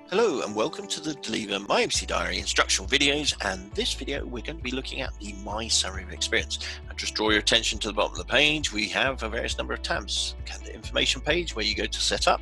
Hello and welcome to the DeLever myAPC Diary Instructional videos, and this video we're going to be looking at the mySummary of experience. And just draw your attention to the bottom of the page. We have a various number of tabs. Candidate information page where you go to set up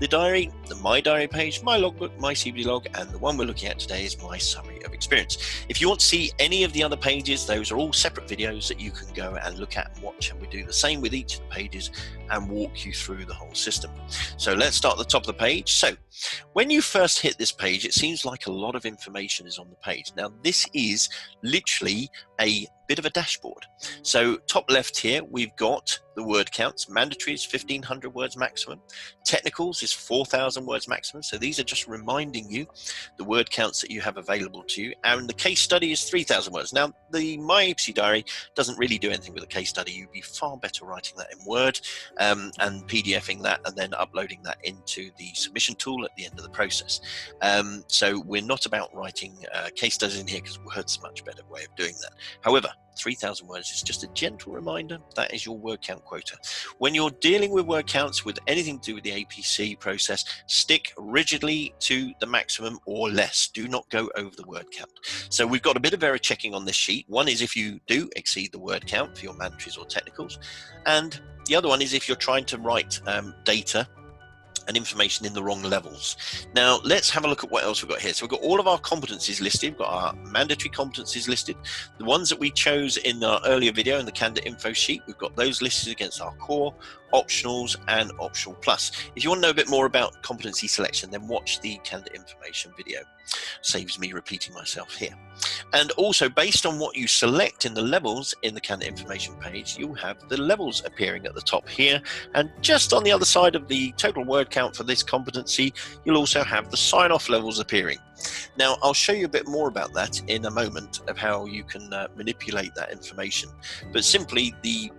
the diary, the My Diary page, My Logbook, My CBD Log, and the one we're looking at today is mySummary of experience. If you want to see any of the other pages, those are all separate videos that you can go and look at and watch, and we do the same with each of the pages and walk you through the whole system. So let's start at the top of the page. So when you first hit this page, it seems like a lot of information is on the page. Now, this is literally a bit of a dashboard. So top left here, we've got the word counts. Mandatory is 1,500 words maximum. Technicals is 4,000 words maximum. So these are just reminding you the word counts that you have available to you. And the case study is 3,000 words. Now, the myAPC diary doesn't really do anything with a case study. You'd be far better writing that in Word and PDFing that and then uploading that into the submission tool at the end of the process. So we're not about writing case studies in here because Word's a much better way of doing that. However, 3,000 words is just a gentle reminder that is your word count quota. When you're dealing with word counts with anything to do with the APC process, stick rigidly to the maximum or less. Do not go over the word count. So we've got a bit of error checking on this sheet. One is if you do exceed the word count for your mandatories or technicals, and the other one is if you're trying to write data and information in the wrong levels. Now let's have a look at what else we've got here. So we've got all of our competencies listed. We've got our mandatory competencies listed. The ones that we chose in our earlier video in the candidate info sheet, we've got those listed against our core, optionals, and optional plus. If you want to know a bit more about competency selection, then watch the candidate information video. Saves me repeating myself here. And also, based on what you select in the levels in the candidate information page, you'll have the levels appearing at the top here. And just on the other side of the total word count for this competency, you'll also have the sign-off levels appearing. Now, I'll show you a bit more about that in a moment of how you can manipulate that information. But simply, the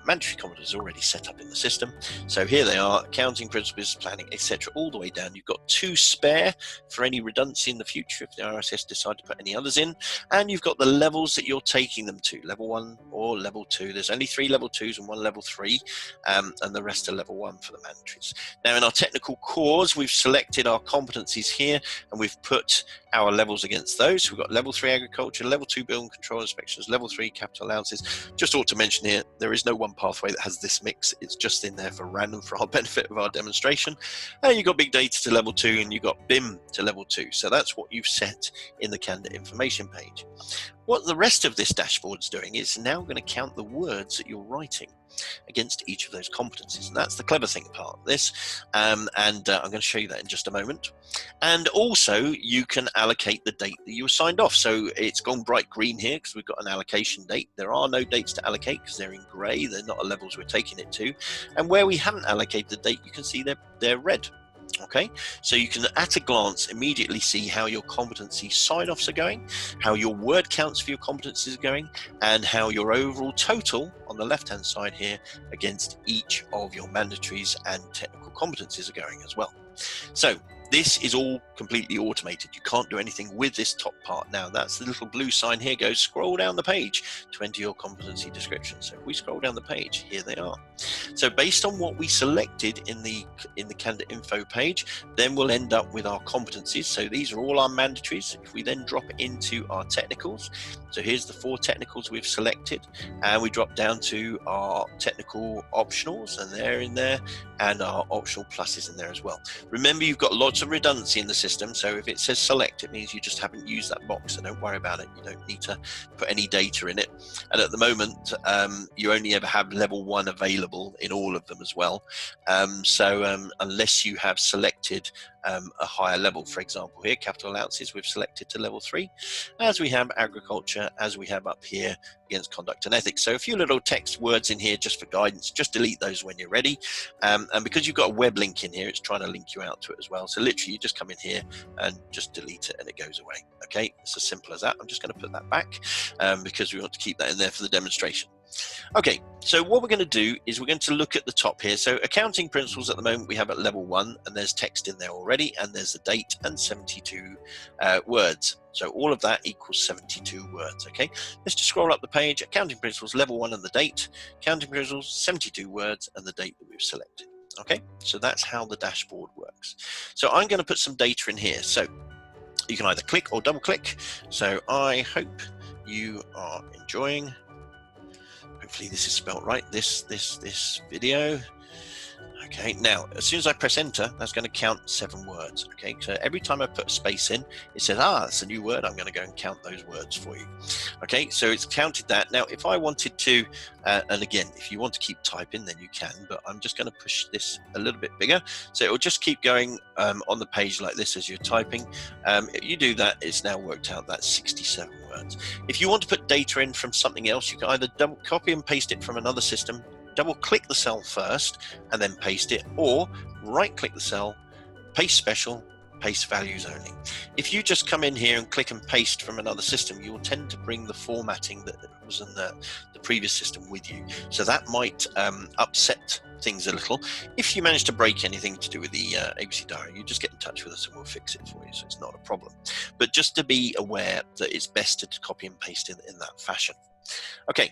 mandatory competence is already set up in the system. So here they are: accounting, principles, planning, etc. all the way down. You've got 2 spare for any redundancy in the future if the RSS decide to put any others in. And you've got the levels that you're taking them to, level 1 or level 2. There's only 3 level 2s and 1 level 3, and the rest are level 1 for the mandatories. Now, in our technical cores, we've selected our competencies here and we've put our levels against those. So we've got level 3 agriculture, level 2 building control inspections, level 3 capital allowances. Just ought to mention here, there is no one pathway that has this mix. It's just in there for random for our benefit of our demonstration. And you've got big data to level 2 and you've got BIM to level 2. So that's what you've set in the candidate information page. What the rest of this dashboard is doing is now going to count the words that you're writing against each of those competencies. And that's the clever thing part of this. I'm going to show you that in just a moment. And also you can allocate the date that you were signed off. So it's gone bright green here because we've got an allocation date. There are no dates to allocate because they're in grey. They're not the levels we're taking it to. And where we haven't allocated the date, you can see they're red. Okay, so you can at a glance immediately see how your competency sign-offs are going, how your word counts for your competencies are going, and how your overall total on the left-hand side here against each of your mandatories and technical competencies are going as well. So this is all completely automated. You can't do anything with this top part now. That's the little blue sign here. Goes scroll down the page to enter your competency description. So if we scroll down the page, here they are. So based on what we selected in the candidate info page, then we'll end up with our competencies. So these are all our mandatories. If we then drop into our technicals, so here's the 4 technicals we've selected, and we drop down to our technical optionals, and they're in there, and our optional pluses in there as well. Remember, you've got lots of redundancy in the system, so if it says select, it means you just haven't used that box, so don't worry about it. You don't need to put any data in it. And at the moment, you only ever have level 1 available in all of them as well. Unless you have selected a higher level, for example here, capital allowances, we've selected to level 3, as we have agriculture, as we have up here against conduct and ethics. So a few little text words in here just for guidance. Just delete those when you're ready. And because you've got a web link in here, it's trying to link you out to it as well. So literally you just come in here and just delete it and it goes away. Okay, it's as simple as that. I'm just going to put that back because we want to keep that in there for the demonstration. Okay, so what we're going to do is we're going to look at the top here. So accounting principles at the moment we have at level 1, and there's text in there already, and there's the date and 72 words. So all of that equals 72 words. Okay, let's just scroll up the page. Accounting principles level 1 and the date. Accounting principles 72 words and the date that we've selected. Okay, so that's how the dashboard works. So I'm going to put some data in here. So you can either click or double click. So I hope you are enjoying, hopefully this is spelled right, this video. Okay, now as soon as I press enter, that's going to count 7 words. Okay, so every time I put a space in, it says, that's a new word. I'm going to go and count those words for you. Okay, so it's counted that. Now, if I wanted to, and again, if you want to keep typing, then you can, but I'm just going to push this a little bit bigger. So it will just keep going on the page like this as you're typing. If you do that, it's now worked out that's 67 words. If you want to put data in from something else, you can either double copy and paste it from another system, double click the cell first and then paste it, or right click the cell, paste special, paste values only. If you just come in here and click and paste from another system, you will tend to bring the formatting that was in the previous system with you. So that might upset things a little. If you manage to break anything to do with the ABC Diary, you just get in touch with us and we'll fix it for you, so it's not a problem. But just to be aware that it's best to copy and paste in that fashion. Okay,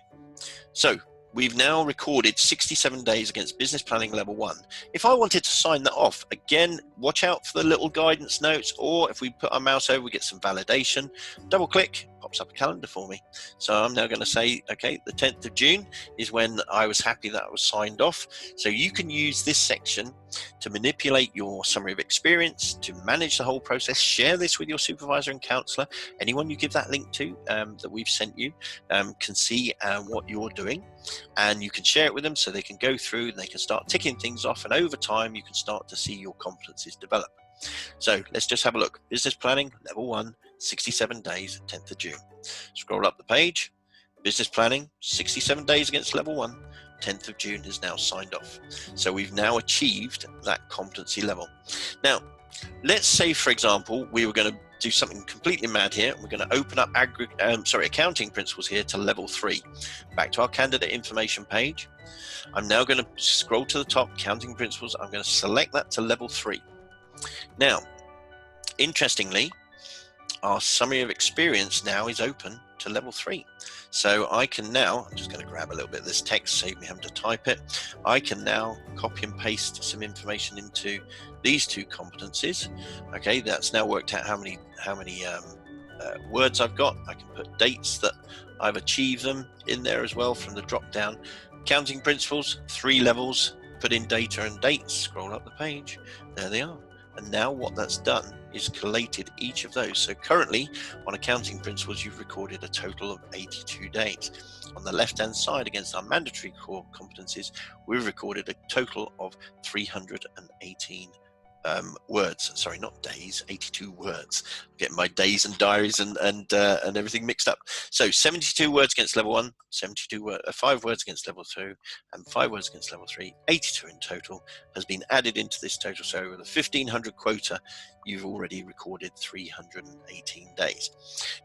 so we've now recorded 67 days against business planning level 1. If I wanted to sign that off, again, watch out for the little guidance notes, or if we put our mouse over, we get some validation. Double click, pops up a calendar for me. So I'm now going to say, okay, the 10th of June is when I was happy that I was signed off. So you can use this section to manipulate your summary of experience, to manage the whole process, share this with your supervisor and counselor. Anyone you give that link to that we've sent you can see what you're doing, and you can share it with them so they can go through and they can start ticking things off, and over time you can start to see your competencies develop. So let's just have a look. Business planning level 1, 67 days, 10th of June. Scroll up the page. Business planning, 67 days against level 1, 10th of June is now signed off. So we've now achieved that competency level. Now, let's say, for example, we were going to do something completely mad here. We're going to open up accounting principles here to level 3. Back to our candidate information page. I'm now going to scroll to the top, counting principles. I'm going to select that to level 3. Now, interestingly, our summary of experience now is open to level 3. So I can now, I'm just going to grab a little bit of this text, save me having to type it. I can now copy and paste some information into these 2 competencies. Okay, that's now worked out how many words I've got. I can put dates that I've achieved them in there as well from the drop down. Counting principles, 3 levels, put in data and dates, scroll up the page, there they are. And now what that's done is collated each of those. So currently on accounting principles, you've recorded a total of 82 days. On the left-hand side, against our mandatory core competencies, we've recorded a total of 318 words. Sorry, not days, 82 words. I'm getting my days and diaries and everything mixed up. So 72 words against level 1, 5 words against level 2, and 5 words against level 3. 82 in total has been added into this total. So with a 1500 quota, you've already recorded 318 days.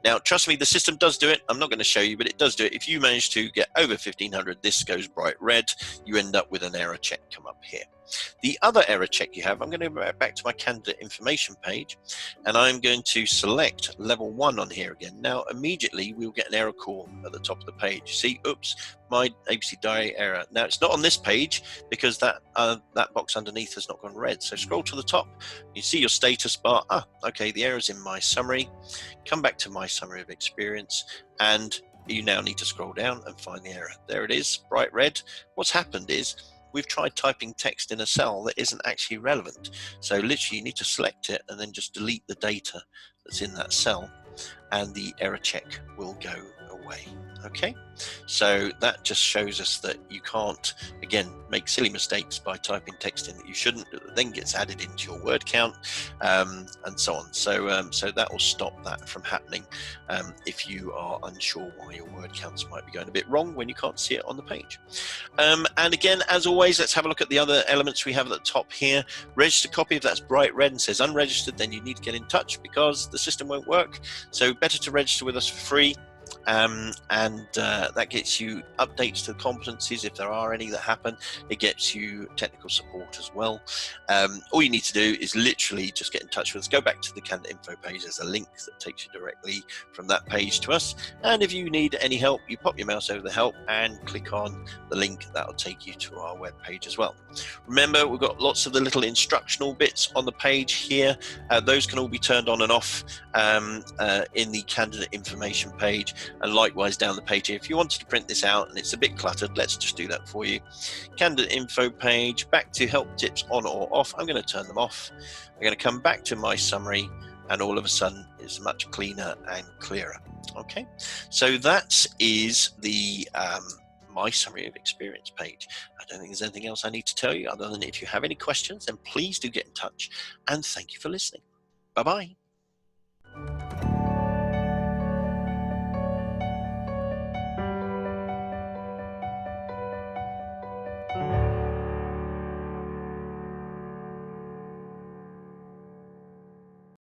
Now, trust me, the system does do it. I'm not going to show you, but it does do it. If you manage to get over 1500, this goes bright red. You end up with an error check come up here. The other error check you have, I'm going to go back to my candidate information page, and I'm going to select level 1 on here again. Now, immediately we'll get an error call at the top of the page. See, oops, my ABC Diary error. Now, it's not on this page because that box underneath has not gone red. So scroll to the top, you see your status bar. Okay, the error's in mySummary. Come back to mySummary of experience, and you now need to scroll down and find the error. There it is, bright red. What's happened is we've tried typing text in a cell that isn't actually relevant. So literally you need to select it and then just delete the data that's in that cell, and the error check will go away. Okay, so that just shows us that you can't, again, make silly mistakes by typing text in that you shouldn't, that then gets added into your word count, and so on. So that will stop that from happening if you are unsure why your word counts might be going a bit wrong when you can't see it on the page. And again, as always, let's have a look at the other elements we have at the top here. Register copy, if that's bright red and says unregistered, then you need to get in touch because the system won't work. So better to register with us for free. that gets you updates to the competencies if there are any that happen. It gets you technical support as well. All you need to do is literally just get in touch with us. Go back to the candidate info page. There's a link that takes you directly from that page to us. And if you need any help, you pop your mouse over the help and click on the link. That will take you to our web page as well. Remember, we've got lots of the little instructional bits on the page here. Those can all be turned on and off in the candidate information page, and likewise down the page here. If you wanted to print this out and it's a bit cluttered, let's just do that for you. Candidate info page, back to help tips on or off. I'm going to turn them off. I'm going to come back to my summary, and all of a sudden it's much cleaner and clearer. Okay, so that is the my summary of experience page. I don't think there's anything else I need to tell you other than if you have any questions, then please do get in touch, and thank you for listening. Bye-bye.